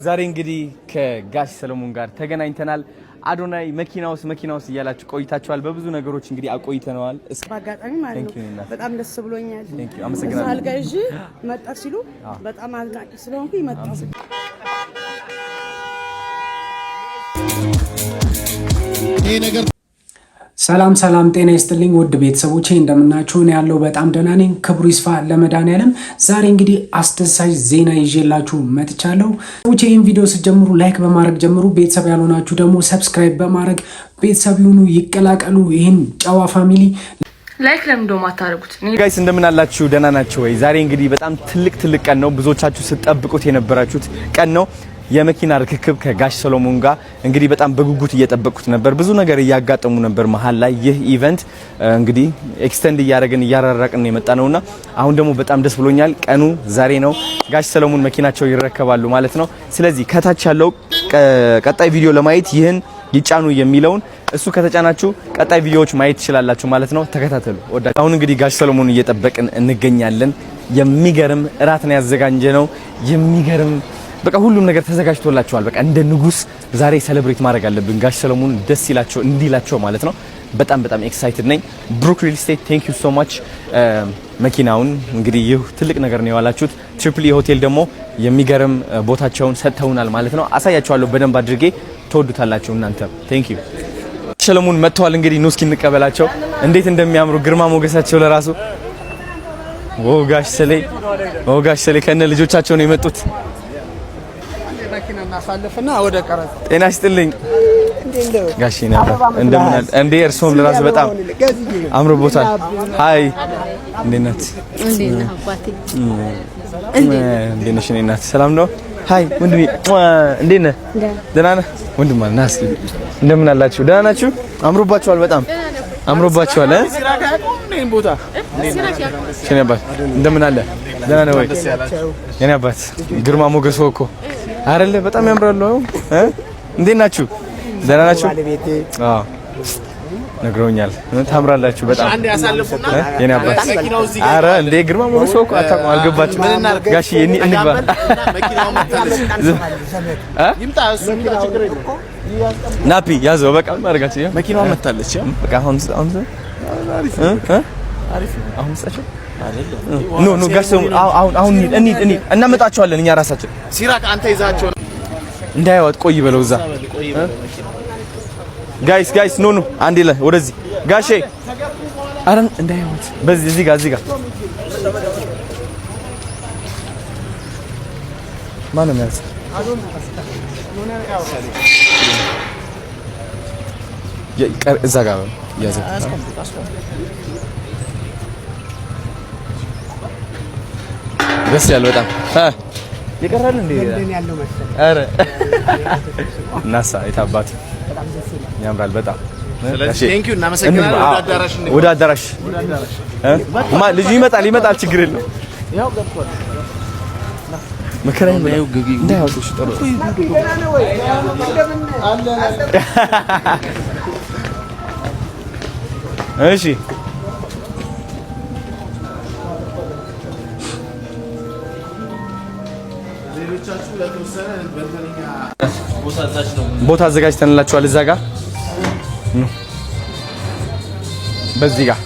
ዛሬ እንግዲህ ከጋሽ ሰለሞን ጋር ተገናኝተናል። አዶናይ መኪናውስ እያላችሁ ቆይታችኋል። በብዙ ነገሮች እንግዲህ አቆይተነዋል። በአጋጣሚ ማለት ነው በጣም ደስ ብሎኛል። አመሰግናለሁ። አልጋዥ መጣ ሲሉ በጣም አድናቂ ስለሆንኩ ይመጣው። ይሄ ነገር ሰላም ጤና ይስጥልኝ ውድ ቤተሰቦቼ እንደምናችሁ ነው ያለው በጣም ደህና ነኝ። ክብሩ ይስፋ ለመድኃኒዓለም። ዛሬ እንግዲህ አስደሳች ዜና ይዤላችሁ መጥቻለሁ። ሰዎች ይህን ቪዲዮ ስትጀምሩ ላይክ በማድረግ ጀምሩ። ቤተሰብ ያልሆናችሁ ደግሞ ሰብስክራይብ በማድረግ ቤተሰብ ይሁኑ፣ ይቀላቀሉ ይህን ጨዋ ፋሚሊ። ላይክ ለምንድነው የማታደርጉት? ጋይስ እንደምን አላችሁ? ደህና ናችሁ ወይ? ዛሬ እንግዲህ በጣም ትልቅ ቀን ነው። ብዙዎቻችሁ ስትጠብቁት የነበራችሁት ቀን ነው። የመኪና ርክክብ ከጋሽ ሰለሞን ጋር እንግዲህ በጣም በጉጉት እየጠበቁት ነበር። ብዙ ነገር እያጋጠሙ ነበር መሀል ላይ። ይህ ኢቨንት እንግዲህ ኤክስቴንድ እያራራቅን የመጣ ነውና አሁን ደግሞ በጣም ደስ ብሎኛል። ቀኑ ዛሬ ነው። ጋሽ ሰለሞን መኪናቸው ይረከባሉ ማለት ነው። ስለዚህ ከታች ያለው ቀጣይ ቪዲዮ ለማየት ይህን ይጫኑ የሚለውን እሱ ከተጫናችሁ ቀጣይ ቪዲዮዎች ማየት ትችላላችሁ ማለት ነው። ተከታተሉ። አሁን እንግዲህ ጋሽ ሰለሞን እየጠበቅን እንገኛለን። የሚገርም እራት ነው ያዘጋጀነው። የሚገርም በቃ ሁሉም ነገር ተዘጋጅቶላቸዋል። በቃ እንደ ንጉስ ዛሬ ሴሌብሬት ማድረግ አለብን። ጋሽ ሰለሞን ደስ ይላቸው እንዲላቸው ማለት ነው። በጣም ኤክሳይትድ ነኝ። ብሩክ ሪል ስቴት ቴንክ ዩ ሶ ማች። መኪናውን እንግዲህ ይህ ትልቅ ነገር ነው ያላችሁት። ትሪፕል ኢ ሆቴል ደግሞ የሚገርም ቦታቸውን ሰጥተውናል ማለት ነው። አሳያችኋለሁ በደንብ አድርጌ ትወዱታላችሁ እናንተ። ቴንክ ዩ። ሰለሞን መጥተዋል። እንግዲህ ኑ እስኪ እንቀበላቸው። እንዴት እንደሚያምሩ ግርማ ሞገሳቸው ለራሱ። ጋሽ ሰሌ ከነ ልጆቻቸው ነው የመጡት። እናሳልፍና ወደ ቀረጥ ጤና ይስጥልኝ ጋሽ ነበር እንደምን አለ እንዴ? እርሶም ለራሱ በጣም አምሮቦታል። ሃይ እንዴት ናት? እንዴት አባቴ እንዴት ነሽ? እኔ እናት ሰላም ነው? ሃይ ወንድሜ እንዴት ነህ? ደህና ነህ? ወንድም አለ ናስ እንደምን አላችሁ? ደህና ናችሁ? አምሮባችኋል። በጣም አምሮባችኋል። ቦታ እኔ አባት እንደምን አለ? ደህና ነው ወይ? የኔ አባት ግርማ ሞገስ እኮ አይደለ? በጣም ያምራሉ። እንዴት ናችሁ? ደህና ናችሁ? አዎ ነግረውኛል። ታምራላችሁ በጣም አንዴ ያሳልፉና የኔ አባት። አረ እንዴ ግርማ ሞገስ እኮ አታውቁም? አልገባችሁም? ጋሺ እንግባ። መኪናው ይምጣ። እሱ ችግር የለም። ናፒ ያዘው በቃ ማድረጋችሁ። መኪናው መታለች። በቃ አሁን አሁን ሳቸው ኖ ጋሽ አሁን እንሂድ እናመጣቸዋለን እኛ ራሳችን። ሲራክ አንተ ይዛቸው እንዳይወጥ ቆይ በለው እዛ። ጋይስ ኖ አንዴ ላይ ወደዚህ ጋሼ አረን እንዳይወጥ በዚህ እዚህ ጋር ማነው ማለት እዛ ጋር ያዘ ደስ ያለ በጣም ይቀራል እንዴ? አረ ናሳ የታባት ያምራል በጣም። ስለዚህ ቴንክ ዩ እናመሰግናለን። ወደ አዳራሽ ልጁ ይመጣል ችግር የለው። ያው ገብቷል። መከራዬ ነው እንዳይወጡሽ ጥሩ። እሺ ቦታ አዘጋጅተንላችኋል እዛ ጋር በዚህ ጋር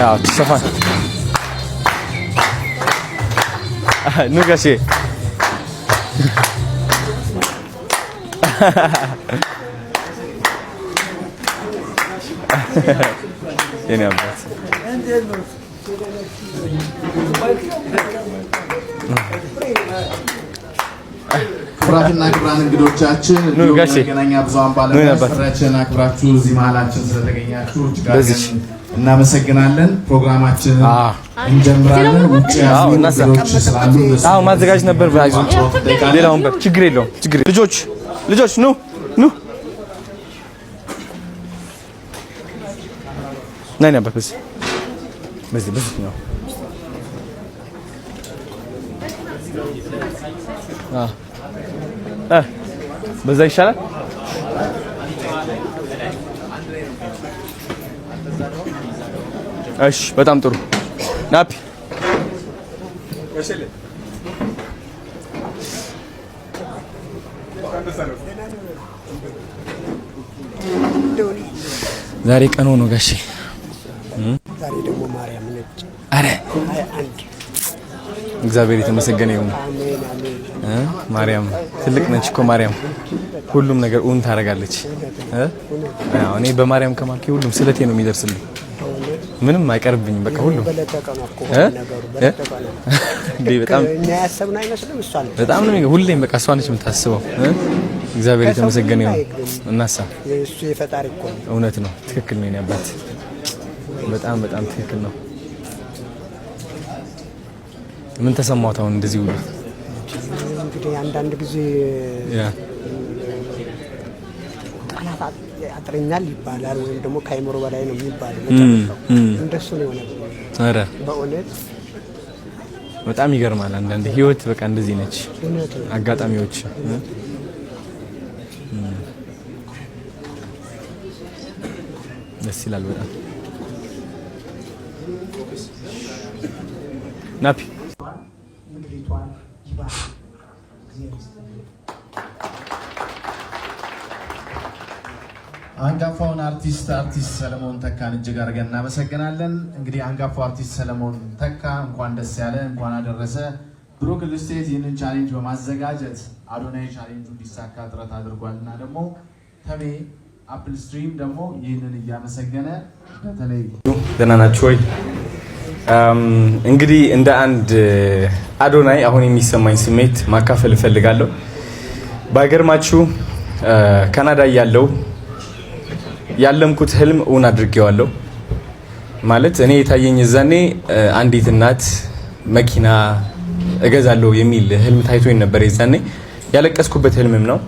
አዎ ተሰፋን ኑ ጋሼ የኔ አባት ክቡራትና ክቡራን እንግዶቻችን መገናኛ ብዙሃን ባለሙያዎቻችን አክብራችሁ እዚህ መሀላችን ስለተገኛችሁ እጅግ እናመሰግናለን። ፕሮግራማችንን እንጀምራለን። ውጭ ያሉ እንግዶች ስላሉ ማዘጋጅ ነበር። ሌላ ወንበር ችግር የለውም። ልጆች ኑ ነይ ነበር በዚህ ነው። በዛ ይሻላል። እሺ በጣም ጥሩ ናፒ ዛሬ ቀን ሆኖ ጋሼ ዛሬ ደግሞ ማርያም ነች። አረ አንድ እግዚአብሔር የተመሰገነ ይሁን። ማርያም ትልቅ ነች እኮ ማርያም ሁሉም ነገር ኡን ታረጋለች። አዎ እኔ በማርያም ከማልኩ ሁሉም ስለቴ ነው የሚደርስልኝ። ምንም አይቀርብኝም በቃ ሁሉም በጣም እኛ ያሰብነው አይመስልም። እሷ ነች በጣም ነው ሁሌም በቃ እሷ ነች የምታስበው። እግዚአብሔር የተመሰገነ ይሁን። እናሳ እሱ የፈጣሪ እኮ ነው። እውነት ነው። ትክክል ነው። ያባት በጣም በጣም ትክክል ነው። ምን ተሰማው ታውን እንደዚህ ሁሉ እንግዲህ አንዳንድ ጊዜ ቃላት ያጥረኛል ይባላል ወይም ደግሞ ከአይምሮ በላይ ነው የሚባለው። እንደሱ ነው የሆነው። አረ በእውነት በጣም ይገርማል። አንዳንድ ህይወት በቃ እንደዚህ ነች። አጋጣሚዎች ደስ ይላል በጣም ናፒ አንጋፋውን አርቲስት ሰለሞን ተካን እጅግ አድርገን እናመሰግናለን። እንግዲህ አንጋፋው አርቲስት ሰለሞን ተካ እንኳን ደስ ያለ እንኳን አደረሰ። ብሩክ ሪል ስቴት ይህንን ቻሌንጅ በማዘጋጀት አዶናይ ቻሌንጁ እንዲሳካ ጥረት አድርጓልና ደግሞ ተሜ አፕል ስትሪም ደግሞ ይህንን እያመሰገነ በተለይ ደህና ናችሁ ወይ? እንግዲህ እንደ አንድ አዶናይ አሁን የሚሰማኝ ስሜት ማካፈል እፈልጋለሁ። ባይገርማችሁ ካናዳ ያለምኩት ህልም እውን አድርጌዋለሁ። ማለት እኔ የታየኝ እዛኔ አንዲት እናት መኪና እገዛለሁ የሚል ህልም ታይቶኝ ነበር። የዛኔ ያለቀስኩበት ህልምም ነው።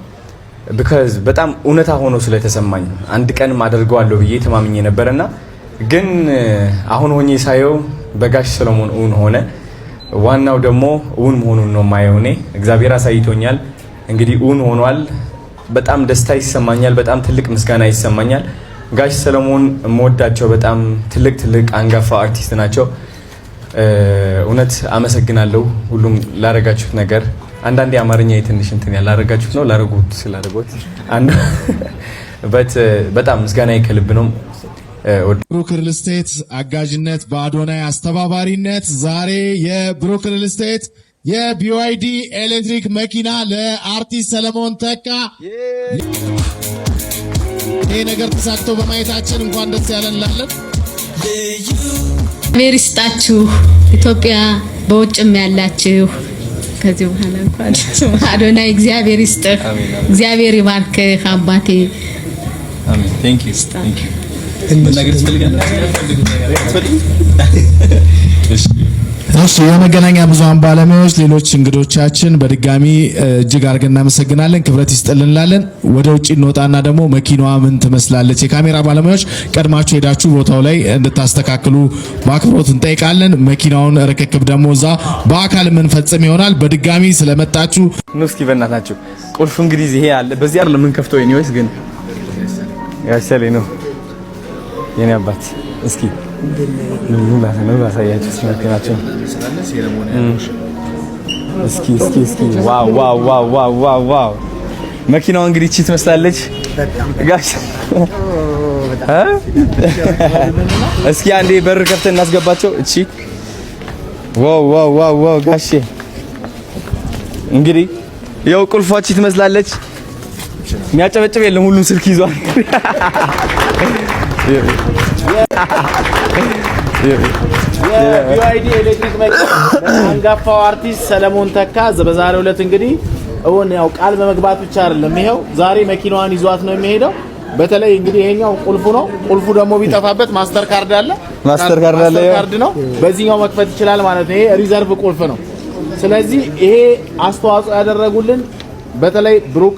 because በጣም እውነታ ሆኖ ስለተሰማኝ አንድ ቀን አደርገዋለሁ ብዬ ተማምኜ ነበርና ግን አሁን ሆኜ ሳየው በጋሽ ሰሎሞን እውን ሆነ። ዋናው ደግሞ እውን መሆኑን ነው ማየው። እኔ እግዚአብሔር አሳይቶኛል። እንግዲህ እውን ሆኗል። በጣም ደስታ ይሰማኛል። በጣም ትልቅ ምስጋና ይሰማኛል። ጋሽ ሰሎሞን እምወዳቸው በጣም ትልቅ አንጋፋ አርቲስት ናቸው። እውነት አመሰግናለሁ ሁሉም ላረጋችሁት ነገር። አንዳንዴ አማርኛ የትንሽ እንትን ያላረጋችሁት ነው ላረጉት ስላደረጉት አንድ በጣም ምስጋና ከልብ ነው። ብሩክ ሪል ስቴት አጋዥነት በአዶናይ አስተባባሪነት ዛሬ የብሩክ ሪል ስቴት የቢዋይዲ ኤሌክትሪክ መኪና ለአርቲስት ሰለሞን ተካ ይሄ ነገር ተሳክቶ በማየታችን እንኳን ደስ ያለን እንላለን። እግዚአብሔር ይስጣችሁ። ኢትዮጵያ በውጭም ያላችሁ ከዚህ በኋላ እንኳን አዶናይ እግዚአብሔር ይስጥህ፣ እግዚአብሔር ይባርክህ አባቴ። አሜን። ቴንክ ዩ እሺ የመገናኛ ብዙሃን ባለሙያዎች፣ ሌሎች እንግዶቻችን በድጋሚ እጅግ አድርገን እናመሰግናለን። ክብረት ይስጥልን እንላለን። ወደ ውጪ እንወጣና ደግሞ መኪናዋ ምን ትመስላለች የካሜራ ባለሙያዎች ቀድማችሁ ሄዳችሁ ቦታው ላይ እንድታስተካክሉ በአክብሮት እንጠይቃለን። መኪናውን ርክክብ ደግሞ እዛ በአካል የምንፈጽም ይሆናል። በድጋሚ ስለመጣችሁ ነው። እስኪ በእናታችሁ ቁልፉ እንግዲህ ይሄ አለ። በዚህ አይደለም የምንከፍተው። ኤኒዌይስ ግን ያሰለኝ ነው የኔ አባት። እስኪ ነው ላሳያችሁ ሲመክናቸው። እስኪ ዋው መኪናዋ እንግዲህ እቺ ትመስላለች ጋሽ። እስኪ አንዴ በር ከፍተን እናስገባቸው። እቺ ዋው ጋሼ እንግዲህ ያው ቁልፏ እቺ ትመስላለች። የሚያጨበጭብ የለም፣ ሁሉም ስልክ ይዟል። የቢዋይዲ ኤሌክትሪክ መኪና አንጋፋው አርቲስት ሰለሞን ተካ በዛሬው ዕለት እንግዲህ እውን ያው ቃል በመግባት ብቻ አይደለም፣ ይሄው ዛሬ መኪናዋን ይዟት ነው የሚሄደው። በተለይ እንግዲህ ይሄኛው ቁልፉ ነው። ቁልፉ ደግሞ ቢጠፋበት ማስተር ካርድ ካርድ ነው፣ በዚህኛው መክፈት ይችላል ማለት ነው። ይሄ ሪዘርቭ ቁልፍ ነው። ስለዚህ ይሄ አስተዋጽኦ ያደረጉልን በተለይ ብሩክ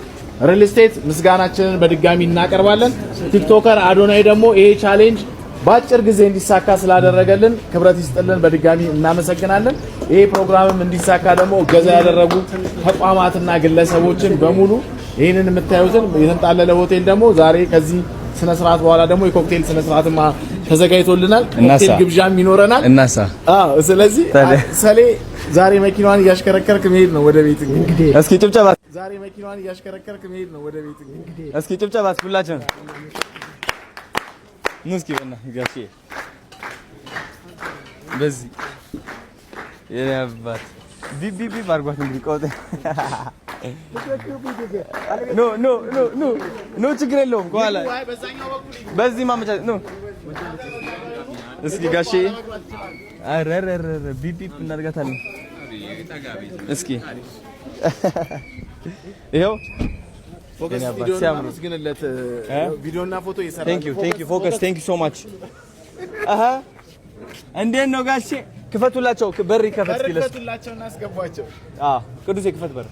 ሪል ስቴት ምስጋናችንን በድጋሚ እናቀርባለን። ቲክቶከር አዶናይ ደግሞ ይሄ ቻሌንጅ በአጭር ጊዜ እንዲሳካ ስላደረገልን ክብረት ይስጥልን፣ በድጋሚ እናመሰግናለን። ይሄ ፕሮግራምም እንዲሳካ ደግሞ እገዛ ያደረጉ ተቋማትና ግለሰቦችን በሙሉ ይህንን የምታዩትን የተንጣለለ ሆቴል ደግሞ ዛሬ ከዚህ ስነ ስርዓት በኋላ ደግሞ የኮክቴል ስነ ስርዓትማ ተዘጋጅቶልናል። ኮክቴል ግብዣም ይኖረናል። ስለዚህ ሰሌ ዛሬ መኪናዋን እያሽከረከርክ መሄድ ነው ወደ ቤት እንግዲህ። እስኪ ጭብጨባ። ዛሬ መኪናዋን እያሽከረከርክ መሄድ ነው ወደ ቤት እንግዲህ። እስኪ ጭብጨባ ሁላችን ሙስኪ በእና ጋሼ በዚህ የያባት ቢቢ ባርጓት እንግዲህ ቆጥ ኖ ችግር የለውም። ከኋላ በዚህ ማመቻቸት ነው። እስኪ ጋሼ አረረረ ቢቢ እናድርጋታለን። እስኪ ይኸው ፎከስ ቪዲዮና መስግንለት ቪዲዮና ፎቶ ይሰራል። ቴንክ ዩ ፎከስ ቴንክ ዩ ሶ ማች። እንዴት ነው ጋሼ? ክፈቱላቸው፣ በር ይከፈት ይለስ ክፈቱላቸው እና አስገቧቸው። ቅዱሴ ክፈት በር።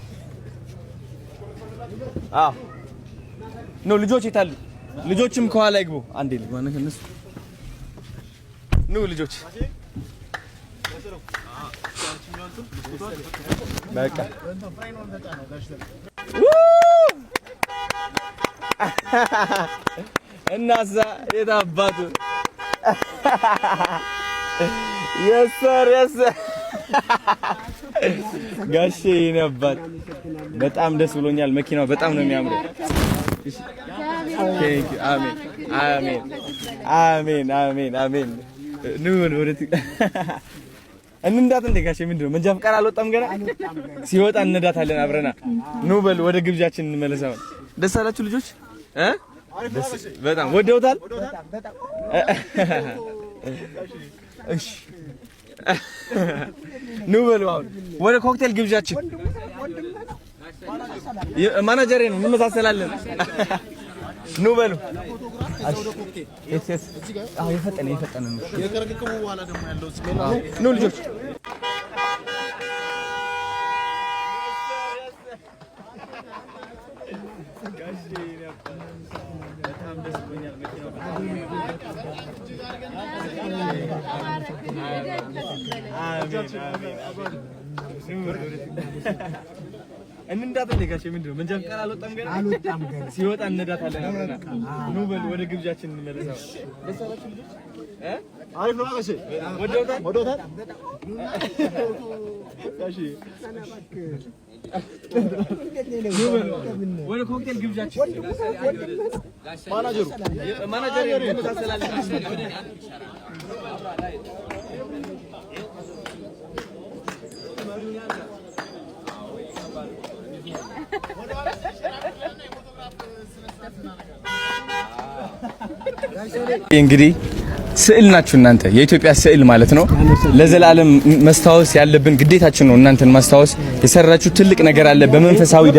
ኖ ልጆች ይታሉ። ልጆችም ከኋላ ይግቡ። አንዴ ልጅ ማነው እነሱ? ኑ ልጆች በቃ እናዛ የታባቱ የሰር ጋሼ የኔ አባት በጣም ደስ ብሎኛል። መኪናው በጣም ነው የሚያምረው። ቴንክ ዩ አሜን አሜን አሜን አሜን አሜን። ኑ ወደት እንንዳት እንደ ጋሼ ምንድነው መንጃ ፈቃድ አልወጣም ገና? ሲወጣ እንነዳታለን አብረና። ኑ በል ወደ ግብዣችን እንመለሳለን። ደስ አላችሁ ልጆች? በጣም ወደውታል። እሺ ኑ በሉ አሁን ወደ ኮክቴል ግብዣችን። ማናጀሬ ነው እንመሳሰላለን። ኑ በሉ የፈጠነ ነው። የከረከሙ በኋላ ደግሞ ያለው ኑ ልጆች እንንዳት እንደ ጋሼ ምንድነው መንጃ ፈቃድ አልወጣም ገና? ሲወጣ እንነዳታለን አብረና። ኑ በል ወደ ግብዣችን እንመለሳለን። ደስ አላችሁ ልጆች? አሪፍ ነው ጋሼ። ወደውታል ጋሼ። ወደ ኮክቴል ግብዣችን ማናጀሩ እንመሳሰላለን። እንግዲህ ስዕል ናችሁ እናንተ፣ የኢትዮጵያ ስዕል ማለት ነው። ለዘላለም መስታወስ ያለብን ግዴታችን ነው እናንተን ማስታወስ። የሰራችሁ ትልቅ ነገር አለ በመንፈሳዊ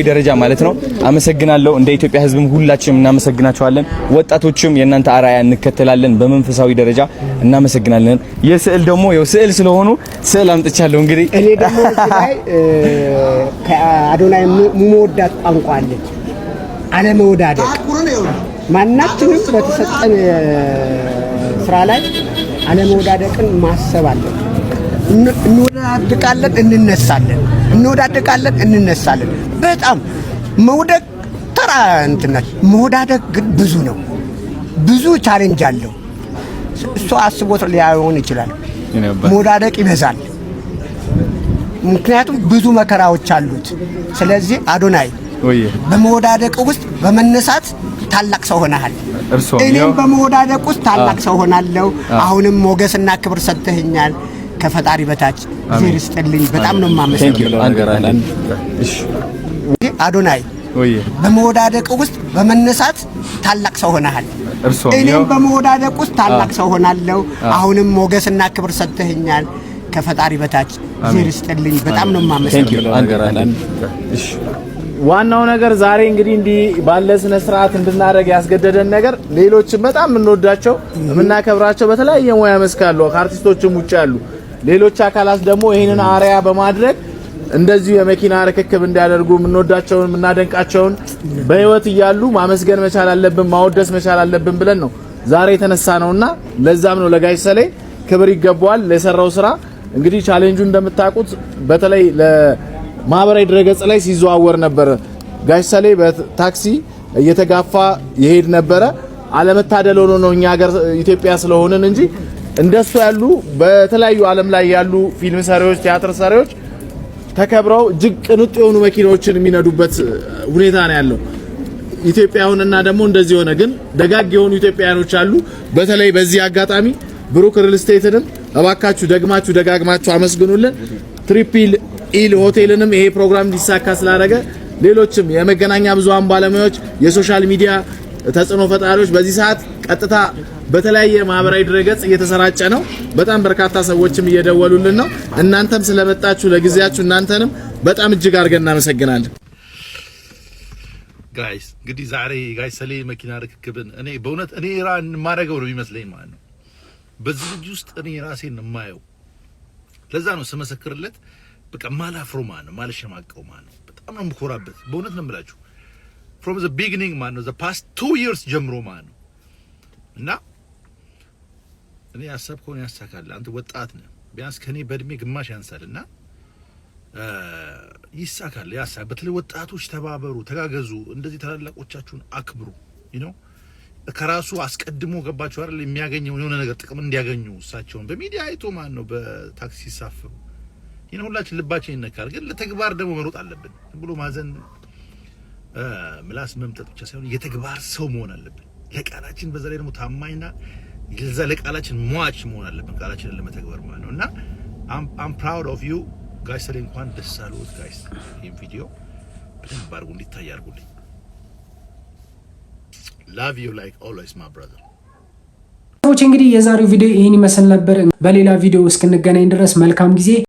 ደረጃ ማለት ነው። አመሰግናለሁ። እንደ ኢትዮጵያ ሕዝብም ሁላችንም እናመሰግናችኋለን። ወጣቶችም የእናንተ አራያ እንከተላለን። በመንፈሳዊ ደረጃ እናመሰግናለን። የስዕል ደግሞ ያው ስዕል ስለሆኑ ስዕል አምጥቻለሁ። እንግዲህ እኔ ደግሞ እዚህ ላይ ከአዶናይ የምወዳት ቋንቋ አለች፣ አለመወዳደቅ። ማናችንም በተሰጠን ስራ ላይ አለመወዳደቅን ማሰብ አለን። እንወዳደቃለን፣ እንነሳለን። በጣም መውደቅ ተራ እንትነት፣ መወዳደቅ ግን ብዙ ነው። ብዙ ቻሌንጅ አለው። እሱ አስቦት ሊያዩን ይችላል። መወዳደቅ ይበዛል፣ ምክንያቱም ብዙ መከራዎች አሉት። ስለዚህ አዶናይ በመወዳደቅ ውስጥ በመነሳት ታላቅ ሰው ሆነሃል። እኔም በመወዳደቅ ውስጥ ታላቅ ሰው ሆናለሁ። አሁንም ሞገስና ክብር ሰጥተኸኛል። ከፈጣሪ በታች እግዚአብሔር ይስጥልኝ። በጣም ነው የማመሰግነው። አዶናይ በመወዳደቅ ውስጥ በመነሳት ታላቅ ሰው ሆነሃል። እኔም በመወዳደቅ ውስጥ ታላቅ ሰው ሆናለሁ። አሁንም ሞገስና ክብር ሰጥተኸኛል። ከፈጣሪ በታች እግዚአብሔር ይስጥልኝ። በጣም ነው የማመሰግነው። ዋናው ነገር ዛሬ እንግዲህ ባለ ስነ ስርዓት እንድናደርግ ያስገደደን ነገር ሌሎችም በጣም የምንወዳቸው የምናከብራቸው በተለያየ ሙያ መስክ ያሉ ከአርቲስቶችም ውጭ ያሉ ሌሎች አካላት ደግሞ ይሄንን አሪያ በማድረግ እንደዚህ የመኪና ርክክብ እንዲያደርጉ የምንወዳቸውን የምናደንቃቸውን በህይወት እያሉ ማመስገን መቻል አለብን፣ ማወደስ መቻል አለብን ብለን ነው ዛሬ የተነሳ ነውና ለዛም ነው ለጋሽ ሰሌ ክብር ይገባዋል ለሰራው ስራ። እንግዲህ ቻሌንጁ እንደምታውቁት በተለይ ለማህበራዊ ድረገጽ ላይ ሲዘዋወር ነበር። ጋሽ ሰሌ በታክሲ እየተጋፋ ይሄድ ነበረ። አለመታደል ሆኖ ነው እኛ ሀገር ኢትዮጵያ ስለሆነን እንጂ እንደሱ ያሉ በተለያዩ ዓለም ላይ ያሉ ፊልም ሰሪዎች፣ ቲያትር ሰሪዎች ተከብረው እጅግ ቅንጡ የሆኑ መኪናዎችን የሚነዱበት ሁኔታ ነው ያለው። ኢትዮጵያውንና ደግሞ እንደዚህ ሆነ። ግን ደጋግ የሆኑ ኢትዮጵያውያኖች አሉ። በተለይ በዚህ አጋጣሚ ብሩክ ሪል ስቴትንም እባካችሁ ደግማችሁ ደጋግማችሁ አመስግኑልን። ትሪፕል ኢል ሆቴልንም ይሄ ፕሮግራም እንዲሳካ ስላደረገ ሌሎችም የመገናኛ ብዙሃን ባለሙያዎች፣ የሶሻል ሚዲያ ተጽዕኖ ፈጣሪዎች በዚህ ሰዓት ቀጥታ በተለያየ ማህበራዊ ድረገጽ እየተሰራጨ ነው። በጣም በርካታ ሰዎችም እየደወሉልን ነው። እናንተም ስለመጣችሁ ለጊዜያችሁ እናንተንም በጣም እጅግ አድርገን እናመሰግናለን። ጋይስ እንግዲህ ዛሬ ጋይስ ሰሌ መኪና ርክክብን እኔ በእውነት እኔ ራን ማረገው ነው የሚመስለኝ ማለት ነው። በዚህ ልጅ ውስጥ እኔ ራሴን የማየው ለዛ ነው ስመሰክርለት በቃ ማላፍሮ ማለት ነው፣ ማልሸማቀው ማለት ነው። በጣም ነው የምኮራበት በእውነት ነው የምላችሁ። from the beginning ማለት ነው the past 2 years ጀምሮ ማለት ነው። እና እኔ ያሰብከውን ያሳካል። አንተ ወጣት ነህ፣ ቢያንስ ከኔ በእድሜ ግማሽ ያንሳልና ይሳካል። ያሳካ። በተለይ ወጣቶች ተባበሩ፣ ተጋገዙ፣ እንደዚህ ታላላቆቻችሁን አክብሩ። ከራሱ አስቀድሞ ገባችሁ አይደል የሚያገኘው የሆነ ነገር ጥቅም እንዲያገኙ እሳቸውን በሚዲያ አይቶ ማለት ነው በታክሲ ሲሳፈሩ ሁላችን ልባችን ይነካል። ግን ለተግባር ደግሞ መሮጥ አለብን። ብሎ ማዘን ምላስ መምጠጥ ብቻ ሳይሆን የተግባር ሰው መሆን አለብን። ለቃላችን በዛ ላይ ደግሞ ታማኝና ለዛ ለቃላችን ሟች መሆን አለብን፣ ቃላችንን ለመተግበር ማለት ነውና I'm proud of you guys። ሰሌ እንኳን ደስ አለዎት ጋይስ። ይሄን ቪዲዮ በደንብ አድርጉ እንዲታይ አድርጉልኝ። love you like always my brother። ሰዎች እንግዲህ የዛሬው ቪዲዮ ይሄን ይመስል ነበር። በሌላ ቪዲዮ እስክንገናኝ ድረስ መልካም ጊዜ